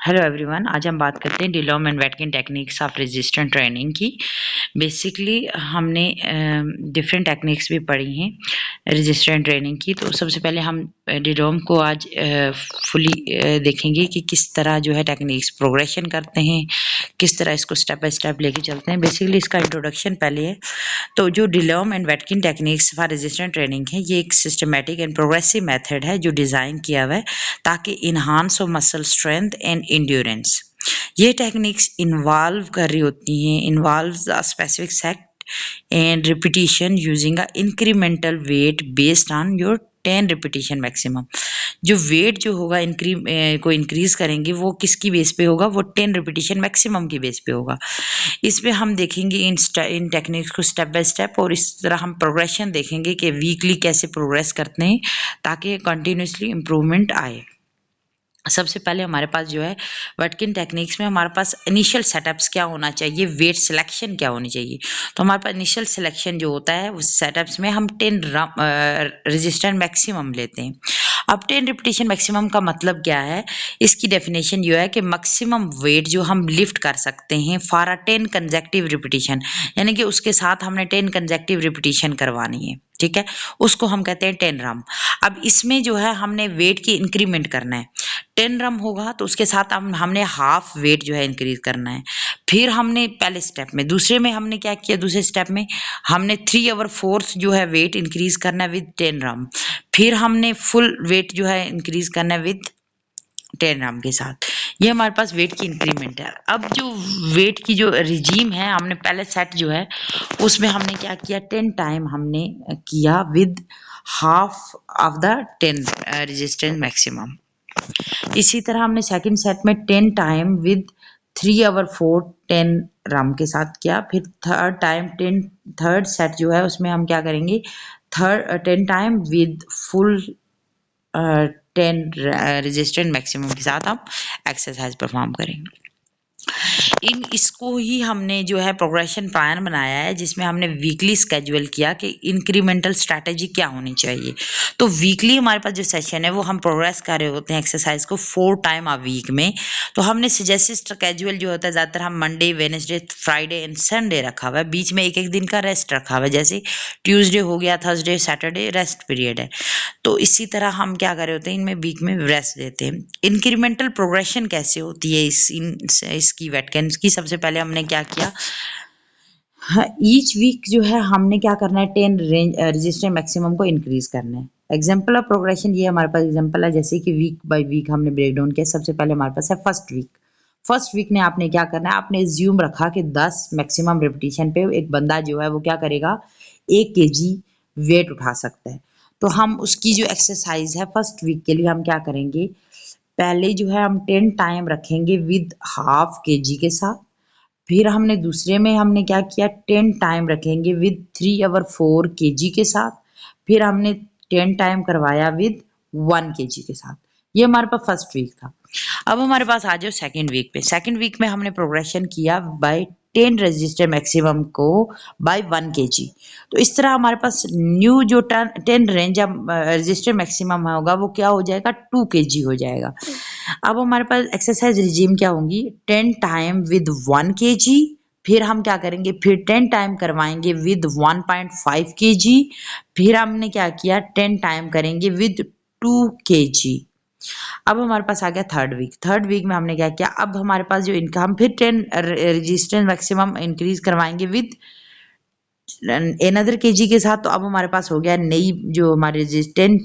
Hello everyone, आज हम बात करते हैं DeLorme and Watkin techniques of resistant training की। बेसिकली हमने डिफरेंट टेक्निक्स भी पढ़ी हैं रेजिस्टेंट ट्रेनिंग की। तो सबसे पहले हम डिलॉम को आज फुली देखेंगे कि किस तरह जो है टेक्निक्स प्रोग्रेशन करते हैं, किस तरह इसको स्टेप बाय स्टेप लेके चलते हैं। बेसिकली इसका इंट्रोडक्शन पहले है। तो जो DeLorme and Watkin techniques for resistant training है, ये एक सिस्टमेटिक एंड प्रोग्रेसिव मेथड है जो डिज़ाइन किया हुआ है ताकि इन्हांस हो मसल स्ट्रेंथ एंड इंड्योरेंस। ये टेक्निक्स इन्वॉल्व कर रही होती हैं involve a specific set and repetition using a incremental weight based on your 10 repetition maximum। जो वेट जो होगा को इंक्रीज करेंगे वो किसकी बेस पे होगा, वो 10 रिपीटिशन मैक्सिमम की बेस पे होगा। इसमें हम देखेंगे इन टेक्निक्स को स्टेप बाय स्टेप, और इस तरह हम प्रोग्रेशन देखेंगे कि वीकली कैसे प्रोग्रेस करते हैं ताकि कंटिन्यूसली इम्प्रूवमेंट आए। सबसे पहले हमारे पास जो है वैटकिन टेक्निक्स में हमारे पास इनिशियल सेटअप्स क्या होना चाहिए, वेट सिलेक्शन क्या होनी चाहिए। तो हमारे पास इनिशियल सिलेक्शन जो होता है उस सेटअप्स में हम 10 रेजिस्टेंट मैक्सिमम लेते हैं। अब 10 रिपीटिशन मैक्सिमम का मतलब क्या है, इसकी डेफिनेशन ये है कि मैक्सिमम वेट जो हम लिफ्ट कर सकते हैं फॉर अ 10 कंसेक्टिव रिपीटिशन, यानी कि उसके साथ हमने 10 कंसेक्टिव रिपीटिशन करवानी है, ठीक है, उसको हम कहते हैं 10 रम। अब इसमें जो है हमने वेट की इंक्रीमेंट करना है। 10 रम होगा तो उसके साथ हमने हाफ वेट जो है इंक्रीज करना है। फिर हमने पहले स्टेप में, दूसरे में हमने क्या किया, दूसरे स्टेप में हमने 3/4 जो है वेट इंक्रीज करना है विद 10 रम। फिर हमने फुल वेट जो है इंक्रीज करना है विद 10 रम के साथ। ये हमारे पास वेट की इंक्रीमेंट है। अब जो वेट की जो रिजीम है, हमने पहले सेट जो है उसमें हमने क्या किया, 10 टाइम हमने किया with half of the 10 resistance maximum. इसी तरह हमने सेकंड सेट में 10 टाइम विद 3/4 10 रम के साथ किया। फिर थर्ड सेट जो है उसमें हम क्या करेंगे, 10 time with full 10 resistant maximum के साथ हम एक्सरसाइज परफॉर्म करेंगे। इसको ही हमने जो है प्रोग्रेशन प्लान बनाया है, जिसमें हमने वीकली स्केड्यूल किया कि इंक्रीमेंटल स्ट्रैटेजी क्या होनी चाहिए। तो वीकली हमारे पास जो सेशन है वो हम प्रोग्रेस कर रहे होते हैं एक्सरसाइज को 4 टाइम अ वीक में। तो हमने सजेस्टेड स्केड्यूल जो होता है, ज़्यादातर हम Monday, Wednesday, Friday and Sunday रखा हुआ है, बीच में एक एक दिन का रेस्ट रखा हुआ है, जैसे ट्यूसडे हो गया, थर्सडे, सैटरडे रेस्ट पीरियड है। तो इसी तरह हम क्या कर रहे होते हैं, इनमें वीक में रेस्ट देते हैं। इंक्रीमेंटल प्रोग्रेशन कैसे होती है इसकी वेटकिन की, सबसे पहले हमने क्या किया, हाँ, ईच वीक जो है हमने क्या करना है, 10 रजिस्टर मैक्सिमम को इंक्रीज करना है। एग्जाम्पल ऑफ प्रोग्रेशन, ये हमारे पास एग्जाम्पल है, जैसे कि वीक बाय वीक हमने ब्रेक डाउन किया। सबसे पहले हमारे पास है फर्स्ट वीक ने आपने क्या करना है, आपने ज्यूम रखा कि 10 मैक्सिमम रिपीटिशन पे एक बंदा जो है वो क्या करेगा, 1 kg वेट उठा सकता है। तो हम उसकी जो एक्सरसाइज है फर्स्ट वीक के लिए हम क्या करेंगे, पहले जो है हम 10 टाइम रखेंगे विद हाफ kg के साथ। फिर हमने दूसरे में हमने क्या किया, 10 टाइम रखेंगे विद 3/4 kg के साथ। फिर हमने 10 टाइम करवाया विद 1 kg के साथ। ये हमारे पास फर्स्ट वीक था। अब हमारे पास आ जाओ सेकंड वीक पे। सेकंड वीक में हमने प्रोग्रेशन किया बाय 10 रजिस्टर मैक्सिमम को बाय 1 kg। तो इस तरह हमारे पास न्यू जो 10 रेंज रजिस्टर मैक्सिमम होगा वो क्या हो जाएगा, 2 kg हो जाएगा। अब हमारे पास एक्सरसाइज रिजीम क्या होंगी, 10 टाइम विद 1 kg। फिर हम क्या करेंगे, फिर 10 टाइम करवाएंगे विद 1.5 kg। फिर हमने क्या किया, 10 टाइम करेंगे विद 2 kg। अब हमारे पास आ गया थर्ड वीक में हमने क्या किया, अब हमारे पास जो इनका हम फिर 10 रेजिस्टेंस मैक्सिमम इंक्रीज करवाएंगे विद एनदर kg के साथ। तो अब हमारे पास हो गया नई जो हमारे 10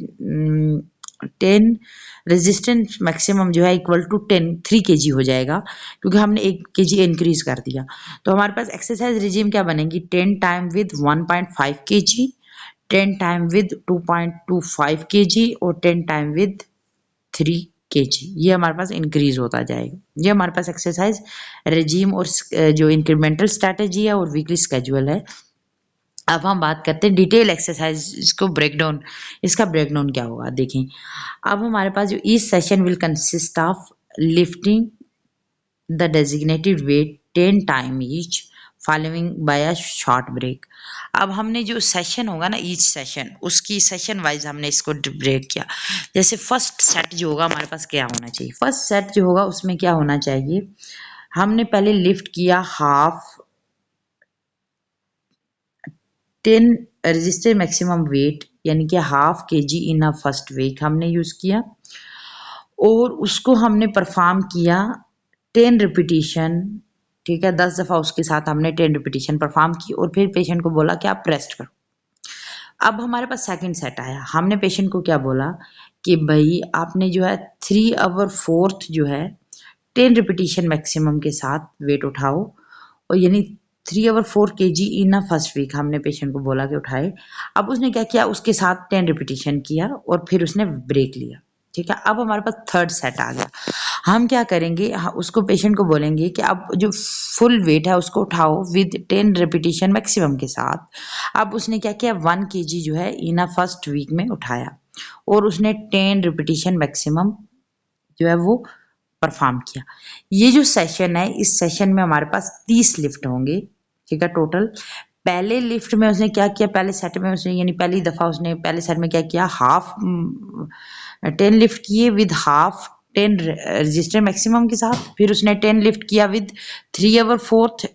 रेजिस्टेंस मैक्सिमम जो है इक्वल टू 3 kg हो जाएगा, क्योंकि हमने 1 kg इंक्रीज कर दिया। तो हमारे पास एक्सरसाइज रिजीम क्या बनेगी, 10 time with 1.5 kg, 10 time with 2.25 kg और 10 टाइम विद 3 kg। ये हमारे पास इंक्रीज होता जाएगा। ये हमारे पास एक्सरसाइज रिजीम और जो इंक्रीमेंटल स्ट्रैटेजी है और वीकली स्केड्यूल है। अब हम बात करते हैं डिटेल एक्सरसाइज इसको ब्रेकडाउन, इसका ब्रेकडाउन क्या होगा देखें। अब हमारे पास जो each session will consist of lifting the designated weight 10 time each following by a short break. अब हमने जो सेशन होगा ना, ईच सेशन, उसकी सेशन वाइज हमने इसको ब्रेक किया। जैसे फर्स्ट सेट जो होगा हमारे पास क्या होना चाहिए, फर्स्ट सेट जो होगा उसमें क्या होना चाहिए, हमने पहले लिफ्ट किया हाफ 10 रजिस्टर मैक्सिमम वेट, यानी कि half kg in a first week हमने यूज किया, और उसको हमने परफॉर्म किया 10 रिपीटिशन। ठीक है, 10 दफा उसके साथ हमने 10 रिपीटिशन परफॉर्म की और फिर पेशेंट को बोला कि आप रेस्ट करो। अब हमारे पास सेकंड सेट आया, हमने पेशेंट को क्या बोला कि भाई आपने जो है 3 आवर फोर्थ जो है 10 रिपीटिशन मैक्सिमम के साथ वेट उठाओ, और यानी 3 over 4 kg in a first week हमने पेशेंट को बोला कि उठाए। अब उसने क्या किया, उसके साथ 10 रिपीटिशन किया और फिर उसने ब्रेक लिया। ठीक है, अब हमारे पास थर्ड सेट आ गया। हम क्या करेंगे, उसको पेशेंट को बोलेंगे कि अब जो फुल वेट है उसको उठाओ विद 10 रिपीटिशन मैक्सिमम के साथ। अब उसने क्या किया, 1 kg जो है इन अ फर्स्ट वीक में उठाया और उसने 10 रिपीटिशन मैक्सिमम जो है वो परफॉर्म किया। ये जो सेशन है, इस सेशन में हमारे पास 30 लिफ्ट होंगे। ठीक है, टोटल पहले लिफ्ट में उसने क्या किया, पहले सेट में उसने, यानी पहली दफा उसने पहले सेट में क्या किया, हाफ 10 लिफ्ट किए विद हाफ 10 रजिस्टर मैक्सिमम के साथ। फिर उसने 10 लिफ्ट किया with 3 over fourth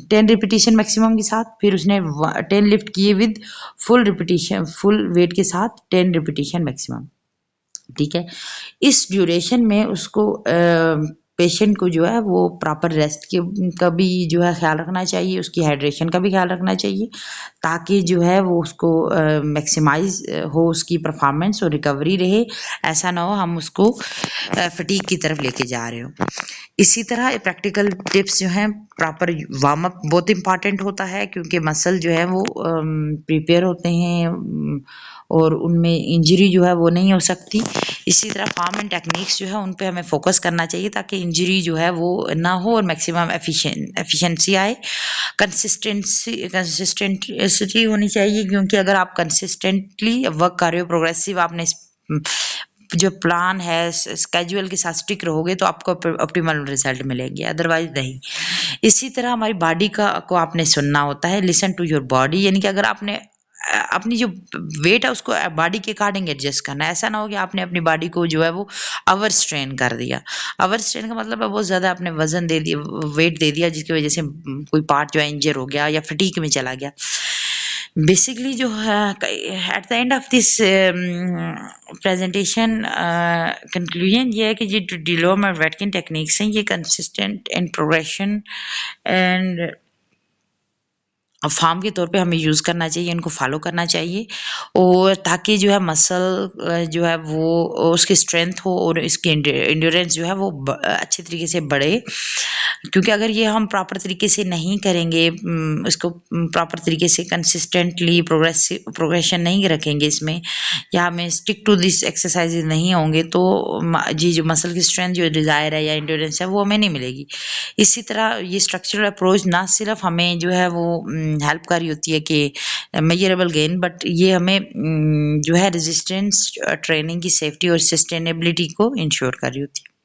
10 repetition maximum के साथ। फिर उसने 10 लिफ्ट किए with full repetition, full weight के साथ 10 रिपीटिशन मैक्सिमम। ठीक है, इस ड्यूरेशन में उसको पेशेंट को जो है वो प्रॉपर रेस्ट के का भी जो है ख्याल रखना चाहिए, उसकी हाइड्रेशन का भी ख्याल रखना चाहिए, ताकि जो है वो उसको मैक्सिमाइज हो उसकी परफॉर्मेंस और रिकवरी रहे। ऐसा ना हो हम उसको फटीक की तरफ लेके जा रहे हो। इसी तरह प्रैक्टिकल टिप्स जो हैं, प्रॉपर वार्म अप बहुत इंपॉर्टेंट होता है, क्योंकि मसल जो है वो प्रिपेयर होते हैं और उनमें इंजरी जो है वो नहीं हो सकती। इसी तरह फॉर्म एंड टेक्निक्स जो है उन पे हमें फोकस करना चाहिए ताकि इंजरी जो है वो ना हो और मैक्सिमम एफिशिएंसी आए। कंसिस्टेंसी होनी चाहिए, क्योंकि अगर आप कंसिस्टेंटली वर्क कर रहे हो, प्रोग्रेसिव आपने जो प्लान है स्केड्यूल के साथ स्टिक रहोगे तो आपको ऑप्टिमल रिजल्ट मिलेंगे, अदरवाइज नहीं। इसी तरह हमारी बॉडी का को आपने सुनना होता है, लिसन टू योर बॉडी, यानी कि अगर आपने अपनी जो वेट है उसको बॉडी के अकॉर्डिंग एडजस्ट करना है। ऐसा ना हो कि आपने अपनी बॉडी को जो है वो ओवर स्ट्रेन कर दिया। ओवर स्ट्रेन का मतलब है बहुत ज़्यादा आपने वजन दे दिया, वेट दे दिया, जिसकी वजह से कोई पार्ट जो है इंजर हो गया या फटीक में चला गया। बेसिकली जो है at the end of this presentation conclusion ये है कि जो डिलोम और वेटकिन टेक्निक्स हैं ये consistent and progression and form के तौर पे हमें यूज़ करना चाहिए, इनको फॉलो करना चाहिए, और ताकि जो है मसल जो है वो उसकी स्ट्रेंथ हो और इसकी एंड्योरेंस जो है वो अच्छे तरीके से बढ़े। क्योंकि अगर ये हम प्रॉपर तरीके से नहीं करेंगे, इसको प्रॉपर तरीके से कंसिस्टेंटली प्रोग्रेशन नहीं रखेंगे इसमें, या हमें स्टिक टू दिस एक्सरसाइजेज नहीं होंगे, तो जी जो मसल की स्ट्रेंथ जो डिज़ायर है या एंड्योरेंस है वो हमें नहीं मिलेगी। इसी तरह ये स्ट्रक्चरल अप्रोच ना सिर्फ हमें जो है वो हेल्प कर रही होती है कि मेजरेबल गेन, बट ये हमें जो है रेजिस्टेंस ट्रेनिंग की सेफ्टी और सस्टेनेबिलिटी को इंश्योर कर रही होती है।